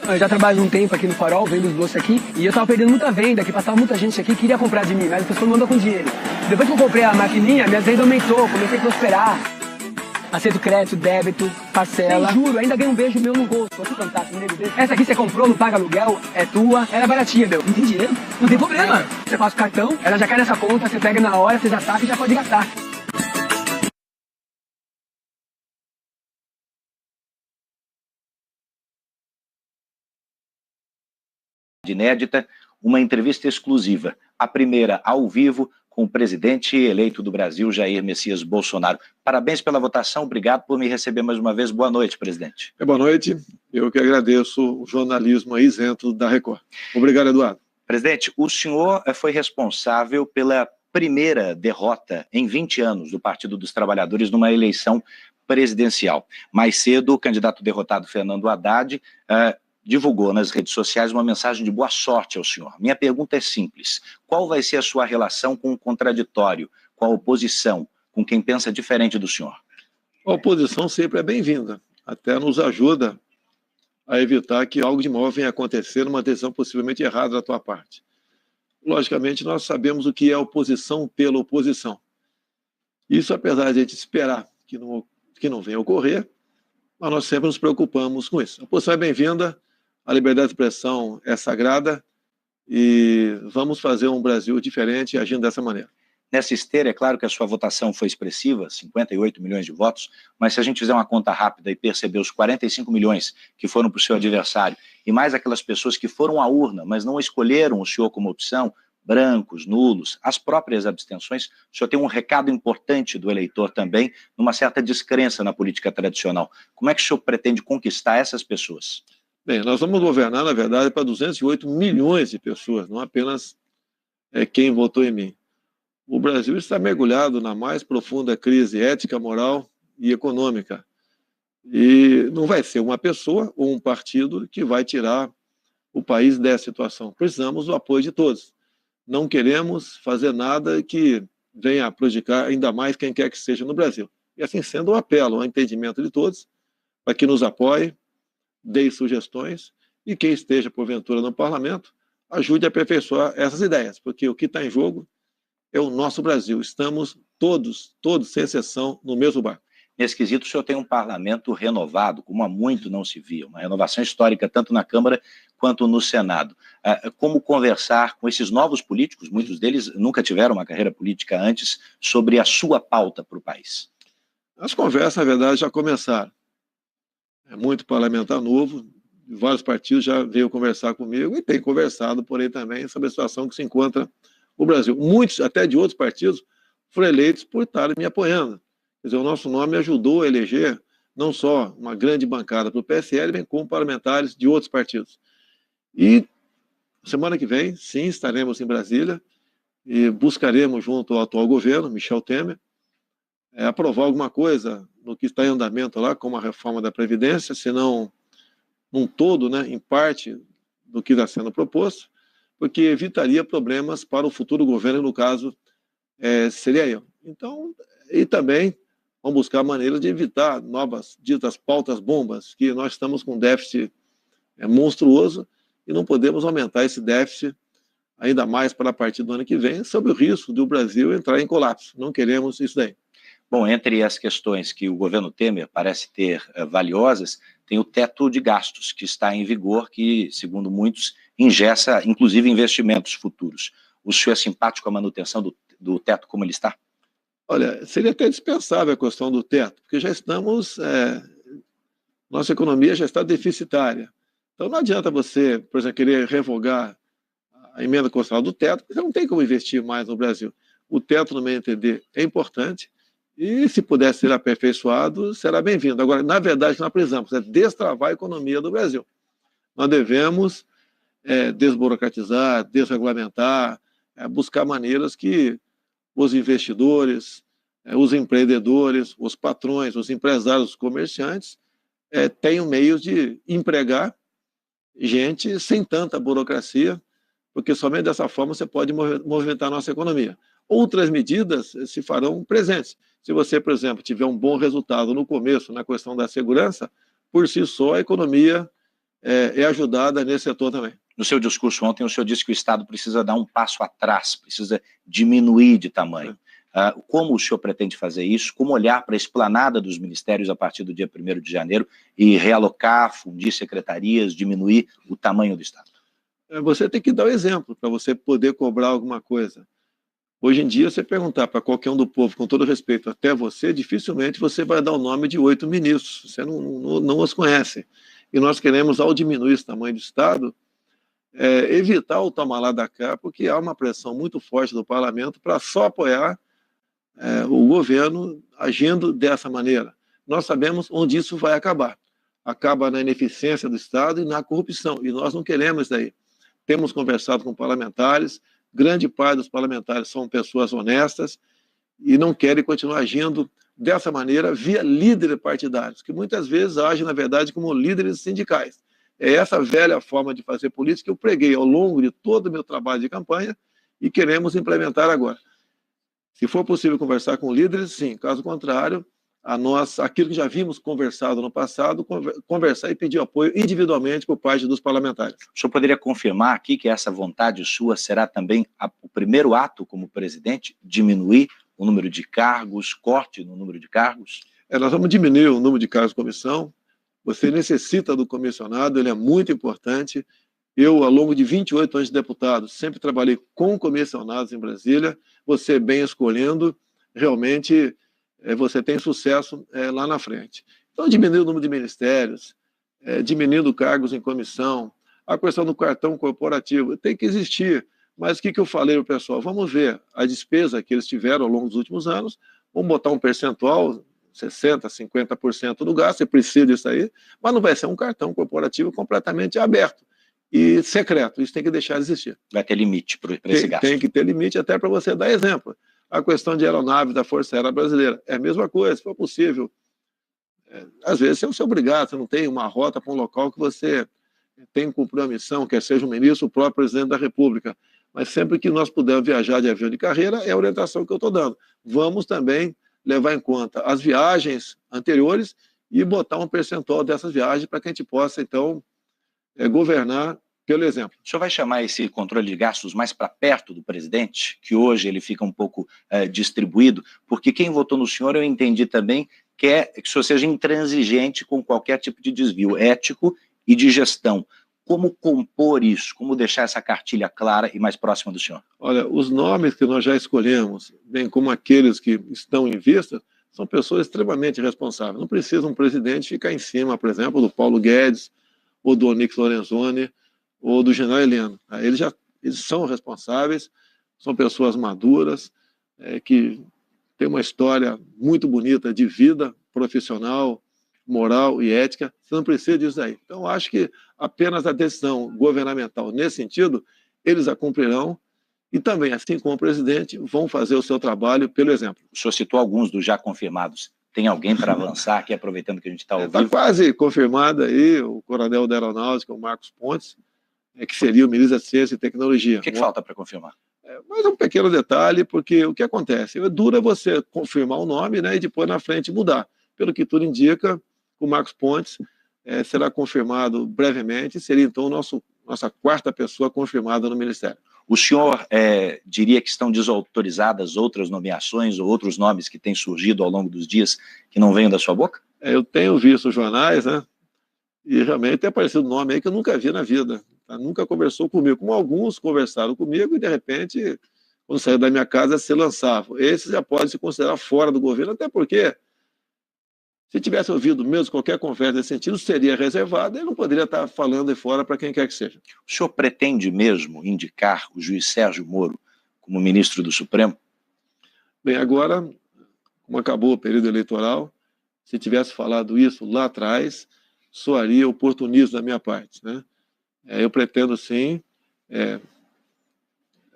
Eu já trabalho um tempo aqui no Farol, vendo os doces aqui, e eu tava perdendo muita venda, que passava muita gente aqui, queria comprar de mim, mas a pessoa não mandou com dinheiro. Depois que eu comprei a maquininha, minhas vendas aumentou, comecei a prosperar. Aceito crédito, débito, parcela. Sem juro, ainda ganhei um beijo meu no rosto. Olha que fantástico, um nego desse. Essa aqui você comprou, não paga aluguel, é tua. Ela é baratinha, meu. Não tem dinheiro? Não tem problema. Você passa o cartão, ela já cai nessa conta, você pega na hora, você já saca e já pode gastar. Inédita, uma entrevista exclusiva, a primeira ao vivo com o presidente eleito do Brasil, Jair Messias Bolsonaro. Parabéns pela votação, obrigado por me receber mais uma vez. Boa noite, presidente. Boa noite, eu que agradeço o jornalismo aí isento da Record. Obrigado, Eduardo. Presidente, o senhor foi responsável pela primeira derrota em 20 anos do Partido dos Trabalhadores numa eleição presidencial. Mais cedo, o candidato derrotado Fernando Haddad divulgou nas redes sociais uma mensagem de boa sorte ao senhor. Minha pergunta é simples. Qual vai ser a sua relação com o contraditório, com a oposição, com quem pensa diferente do senhor? A oposição sempre é bem-vinda. Até nos ajuda a evitar que algo de mal venha a acontecer numa decisão possivelmente errada da tua parte. Logicamente, nós sabemos o que é oposição pela oposição. Isso, apesar de a gente esperar que não venha a ocorrer, mas nós sempre nos preocupamos com isso. A oposição é bem-vinda, a liberdade de expressão é sagrada e vamos fazer um Brasil diferente agindo dessa maneira. Nessa esteira, é claro que a sua votação foi expressiva, 58 milhões de votos, mas se a gente fizer uma conta rápida e perceber os 45 milhões que foram para o seu adversário e mais aquelas pessoas que foram à urna, mas não escolheram o senhor como opção, brancos, nulos, as próprias abstenções, o senhor tem um recado importante do eleitor também, numa certa descrença na política tradicional. Como é que o senhor pretende conquistar essas pessoas? Bem, nós vamos governar, na verdade, para 208 milhões de pessoas, não apenas quem votou em mim. O Brasil está mergulhado na mais profunda crise ética, moral e econômica. E não vai ser uma pessoa ou um partido que vai tirar o país dessa situação. Precisamos do apoio de todos. Não queremos fazer nada que venha a prejudicar ainda mais quem quer que seja no Brasil. E assim sendo, eu apelo ao entendimento de todos para que nos apoie, dê sugestões e quem esteja, porventura, no parlamento, ajude a aperfeiçoar essas ideias, porque o que está em jogo é o nosso Brasil. Estamos todos, sem exceção, no mesmo barco. Nesse quesito, o senhor tem um parlamento renovado, como há muito não se via, uma renovação histórica tanto na Câmara quanto no Senado. Como conversar com esses novos políticos, muitos deles nunca tiveram uma carreira política antes, sobre a sua pauta para o país? As conversas, na verdade, já começaram. É muito parlamentar novo, vários partidos já veio conversar comigo e tem conversado por aí também sobre a situação que se encontra o Brasil. Muitos, até de outros partidos, foram eleitos por estarem me apoiando. Quer dizer, o nosso nome ajudou a eleger não só uma grande bancada para o PSL, bem como parlamentares de outros partidos. E semana que vem, sim, estaremos em Brasília e buscaremos, junto ao atual governo, Michel Temer, aprovar alguma coisa no que está em andamento lá, como a reforma da Previdência, se não num todo, né, em parte do que está sendo proposto, porque evitaria problemas para o futuro governo, no caso, seria eu. Então, e também vamos buscar maneiras de evitar novas, ditas pautas-bombas, que nós estamos com um déficit monstruoso e não podemos aumentar esse déficit ainda mais para a partir do ano que vem, sob o risco do Brasil entrar em colapso. Não queremos isso daí. Bom, entre as questões que o governo Temer parece ter valiosas, tem o teto de gastos, que está em vigor, que, segundo muitos, engessa, inclusive, investimentos futuros. O senhor é simpático à manutenção do teto como ele está? Olha, seria até dispensável a questão do teto, porque já estamos... nossa economia já está deficitária. Então não adianta você, por exemplo, querer revogar a emenda constitucional do teto, porque não tem como investir mais no Brasil. O teto, no meu entender, é importante, e se puder ser aperfeiçoado, será bem-vindo. Agora, na verdade, o que nós precisamos é destravar a economia do Brasil. Nós devemos desburocratizar, desregulamentar, buscar maneiras que os investidores, os empreendedores, os patrões, os empresários, os comerciantes tenham meios de empregar gente sem tanta burocracia, porque somente dessa forma você pode movimentar a nossa economia. Outras medidas se farão presentes. Se você, por exemplo, tiver um bom resultado no começo na questão da segurança, por si só a economia é ajudada nesse setor também. No seu discurso ontem, o senhor disse que o Estado precisa dar um passo atrás, precisa diminuir de tamanho. Como o senhor pretende fazer isso? Como olhar para a esplanada dos ministérios a partir do dia 1º de janeiro e realocar, fundir secretarias, diminuir o tamanho do Estado? Você tem que dar o exemplo para você poder cobrar alguma coisa. Hoje em dia, você perguntar para qualquer um do povo, com todo respeito até você, dificilmente você vai dar o nome de 8 ministros. Você não os conhece. E nós queremos, ao diminuir esse tamanho do Estado, evitar o toma lá da cá, porque há uma pressão muito forte do parlamento para só apoiar o governo agindo dessa maneira. Nós sabemos onde isso vai acabar. Acaba na ineficiência do Estado e na corrupção. E nós não queremos isso daí. Temos conversado com parlamentares, grande parte dos parlamentares são pessoas honestas e não querem continuar agindo dessa maneira via líderes partidários, que muitas vezes agem, na verdade, como líderes sindicais. É essa velha forma de fazer política que eu preguei ao longo de todo o meu trabalho de campanha e queremos implementar agora. Se for possível conversar com líderes, sim. Caso contrário, aquilo que já vimos conversado no passado, conversar e pedir apoio individualmente por parte dos parlamentares. O senhor poderia confirmar aqui que essa vontade sua será também o primeiro ato como presidente, diminuir o número de cargos, corte no número de cargos? Nós vamos diminuir o número de cargos de comissão. Você necessita do comissionado, ele é muito importante. Eu, ao longo de 28 anos de deputado, sempre trabalhei com comissionados em Brasília. Você bem escolhendo, realmente você tem sucesso lá na frente. Então, diminuir o número de ministérios, diminuindo cargos em comissão, a questão do cartão corporativo tem que existir. Mas o que eu falei para o pessoal? Vamos ver a despesa que eles tiveram ao longo dos últimos anos, vamos botar um percentual, 60%, 50% do gasto, você precisa disso aí, mas não vai ser um cartão corporativo completamente aberto e secreto, isso tem que deixar de existir. Vai ter limite para esse gasto. Tem que ter limite até para você dar exemplo. A questão de aeronaves da Força Aérea Brasileira é a mesma coisa, se for possível. Às vezes você é obrigado, você não tem uma rota para um local que você tem que cumprir uma missão, quer seja o ministro, o próprio presidente da República. Mas sempre que nós pudermos viajar de avião de carreira, é a orientação que eu estou dando. Vamos também levar em conta as viagens anteriores e botar um percentual dessas viagens para que a gente possa, então, governar pelo exemplo. O senhor vai chamar esse controle de gastos mais para perto do presidente, que hoje ele fica um pouco distribuído, porque quem votou no senhor, eu entendi também, quer que o senhor seja intransigente com qualquer tipo de desvio ético e de gestão. Como compor isso? Como deixar essa cartilha clara e mais próxima do senhor? Olha, os nomes que nós já escolhemos, bem como aqueles que estão em vista, são pessoas extremamente responsáveis. Não precisa um presidente ficar em cima, por exemplo, do Paulo Guedes, ou do Onyx Lorenzoni, ou do general Heleno. Eles são responsáveis, são pessoas maduras, que têm uma história muito bonita de vida profissional, moral e ética. Você não precisa disso aí. Então, acho que apenas a decisão governamental nesse sentido, eles a cumprirão e também, assim como o presidente, vão fazer o seu trabalho pelo exemplo. O senhor citou alguns dos já confirmados. Tem alguém para avançar aqui, aproveitando que a gente está ao vivo? Está quase confirmado aí o coronel da Aeronáutica, o Marcos Pontes, que seria o ministro da Ciência e Tecnologia. O que falta para confirmar? Mas é um pequeno detalhe, porque o que acontece? É duro você confirmar o nome, né, e depois na frente mudar. Pelo que tudo indica, o Marcos Pontes será confirmado brevemente, seria então nossa quarta pessoa confirmada no Ministério. O senhor diria que estão desautorizadas outras nomeações ou outros nomes que têm surgido ao longo dos dias que não venham da sua boca? Eu tenho visto os jornais, né? E realmente tem aparecido um nome aí que eu nunca vi na vida. Tá? Nunca conversou comigo. Como alguns conversaram comigo e, de repente, quando saiu da minha casa, se lançavam. Esses já podem se considerar fora do governo, até porque, se tivesse ouvido mesmo qualquer conversa nesse sentido, seria reservado e não poderia estar falando aí fora para quem quer que seja. O senhor pretende mesmo indicar o juiz Sérgio Moro como ministro do Supremo? Bem, agora, como acabou o período eleitoral, se tivesse falado isso lá atrás, soaria oportunismo da minha parte, né? Eu pretendo, sim,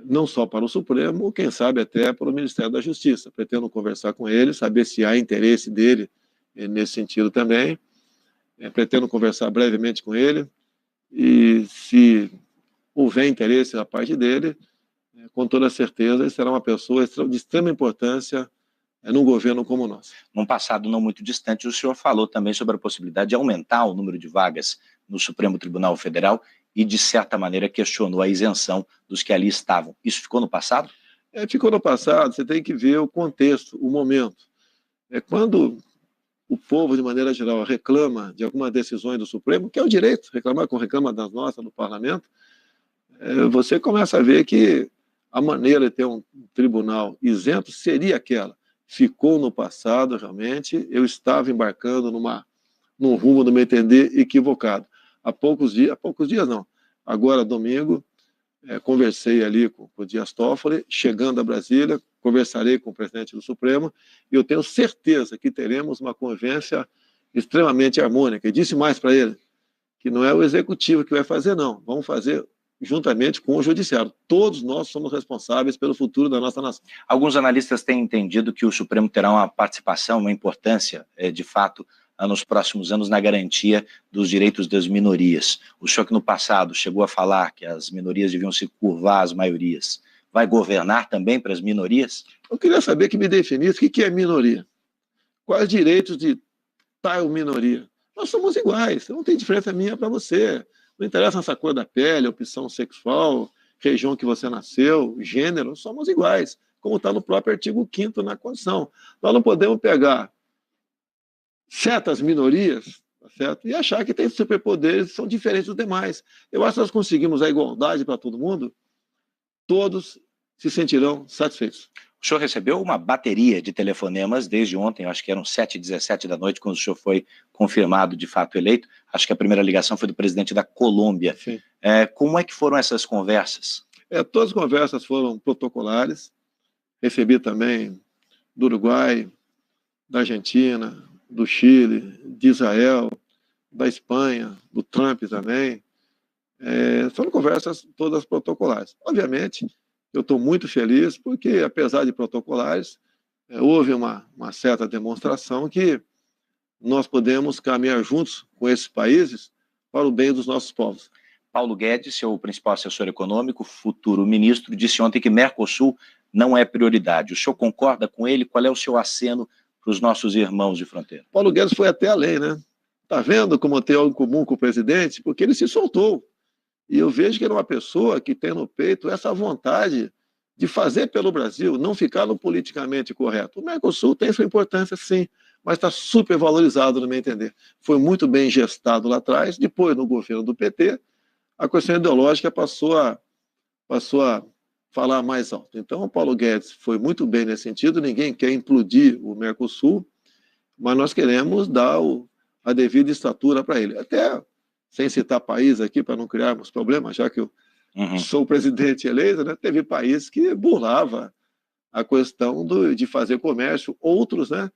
não só para o Supremo, quem sabe até para o Ministério da Justiça. Pretendo conversar com ele, saber se há interesse dele nesse sentido também. Pretendo conversar brevemente com ele e, se houver interesse da parte dele, com toda certeza, ele será uma pessoa de extrema importância num governo como o nosso. Num passado não muito distante, o senhor falou também sobre a possibilidade de aumentar o número de vagas no Supremo Tribunal Federal e, de certa maneira, questionou a isenção dos que ali estavam. Isso ficou no passado? Ficou no passado. Você tem que ver o contexto, o momento. Quando o povo, de maneira geral, reclama de algumas decisões do Supremo, que é o direito, reclama das nossas, do Parlamento, você começa a ver que a maneira de ter um tribunal isento seria aquela. Ficou no passado, realmente, eu estava embarcando num rumo, no meu entender, equivocado. Há poucos dias não, agora domingo, conversei ali com o Dias Toffoli, chegando a Brasília, conversarei com o presidente do Supremo, e eu tenho certeza que teremos uma convivência extremamente harmônica. E disse mais para ele, que não é o executivo que vai fazer, não, vamos fazer juntamente com o judiciário. Todos nós somos responsáveis pelo futuro da nossa nação. Alguns analistas têm entendido que o Supremo terá uma participação, uma importância, de fato, nos próximos anos na garantia dos direitos das minorias. O senhor que no passado chegou a falar que as minorias deviam se curvar às maiorias, vai governar também para as minorias? Eu queria saber que me definisse o que é minoria. Quais direitos de tal minoria? Nós somos iguais, não tem diferença minha para você. Não interessa essa cor da pele, opção sexual, região que você nasceu, gênero, somos iguais, como está no próprio artigo 5º na Constituição. Nós não podemos pegar certas minorias, tá certo? E achar que tem superpoderes que são diferentes dos demais. Eu acho que nós conseguimos a igualdade para todo mundo, todos se sentirão satisfeitos. O senhor recebeu uma bateria de telefonemas desde ontem, acho que eram 7h17 da noite, quando o senhor foi confirmado de fato eleito. Acho que a primeira ligação foi do presidente da Colômbia. Sim. Como é que foram essas conversas? Todas as conversas foram protocolares. Recebi também do Uruguai, da Argentina, do Chile, de Israel, da Espanha, do Trump também. Foram conversas todas protocolares. Obviamente, eu estou muito feliz porque, apesar de protocolares, houve uma certa demonstração que nós podemos caminhar juntos com esses países para o bem dos nossos povos. Paulo Guedes, seu principal assessor econômico, futuro ministro, disse ontem que Mercosul não é prioridade. O senhor concorda com ele? Qual é o seu aceno para os nossos irmãos de fronteira? Paulo Guedes foi até além, né? Está vendo como tem algo em comum com o presidente? Porque ele se soltou. E eu vejo que ele é uma pessoa que tem no peito essa vontade de fazer pelo Brasil, não ficar no politicamente correto. O Mercosul tem sua importância, sim, mas está super valorizado, no meu entender. Foi muito bem gestado lá atrás, depois, no governo do PT, a questão ideológica passou a falar mais alto. Então, o Paulo Guedes foi muito bem nesse sentido, ninguém quer implodir o Mercosul, mas nós queremos dar a devida estatura para ele. Até, sem citar país aqui, para não criarmos problemas, já que eu sou o presidente eleito, né, teve país que burlava a questão de fazer comércio, outros, né,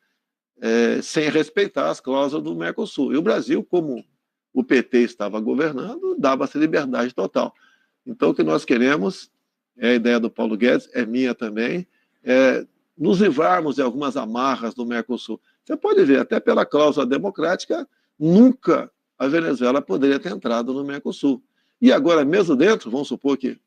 sem respeitar as cláusulas do Mercosul. E o Brasil, como o PT estava governando, dava essa liberdade total. Então, o que nós queremos, a ideia do Paulo Guedes, é minha também, nos livrarmos de algumas amarras do Mercosul. Você pode ver, até pela cláusula democrática, nunca a Venezuela poderia ter entrado no Mercosul. E agora, mesmo dentro, vamos supor que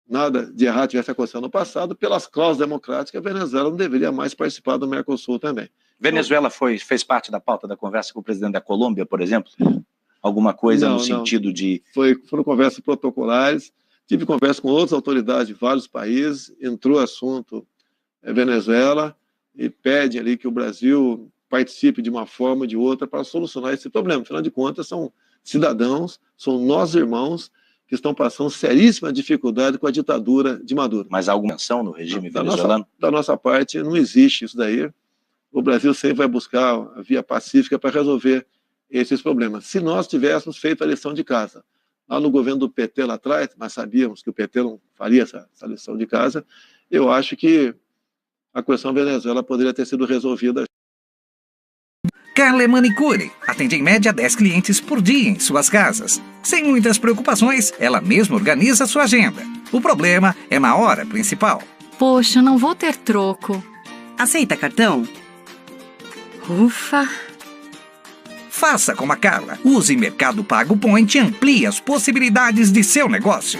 nada de errado tivesse acontecido no passado, pelas cláusulas democráticas, a Venezuela não deveria mais participar do Mercosul também. Venezuela fez parte da pauta da conversa com o presidente da Colômbia, por exemplo? Alguma coisa no sentido de... Foram conversas protocolares, tive conversa com outras autoridades de vários países, entrou assunto Venezuela e pede ali que o Brasil participe de uma forma ou de outra para solucionar esse problema. Afinal de contas, são cidadãos, são nossos irmãos que estão passando seríssima dificuldade com a ditadura de Maduro. Mas há alguma ação no regime venezuelano? Da nossa parte, não existe isso daí. O Brasil sempre vai buscar a via pacífica para resolver esses problemas. Se nós tivéssemos feito a lição de casa, lá no governo do PT lá atrás, mas sabíamos que o PT não faria essa lição de casa, eu acho que a questão Venezuela poderia ter sido resolvida. Carle Manicure atende em média 10 clientes por dia em suas casas. Sem muitas preocupações, ela mesma organiza sua agenda. O problema é na hora principal. Poxa, não vou ter troco. Aceita cartão? Ufa! Faça como a Carla. Use Mercado Pago Point e amplie as possibilidades de seu negócio.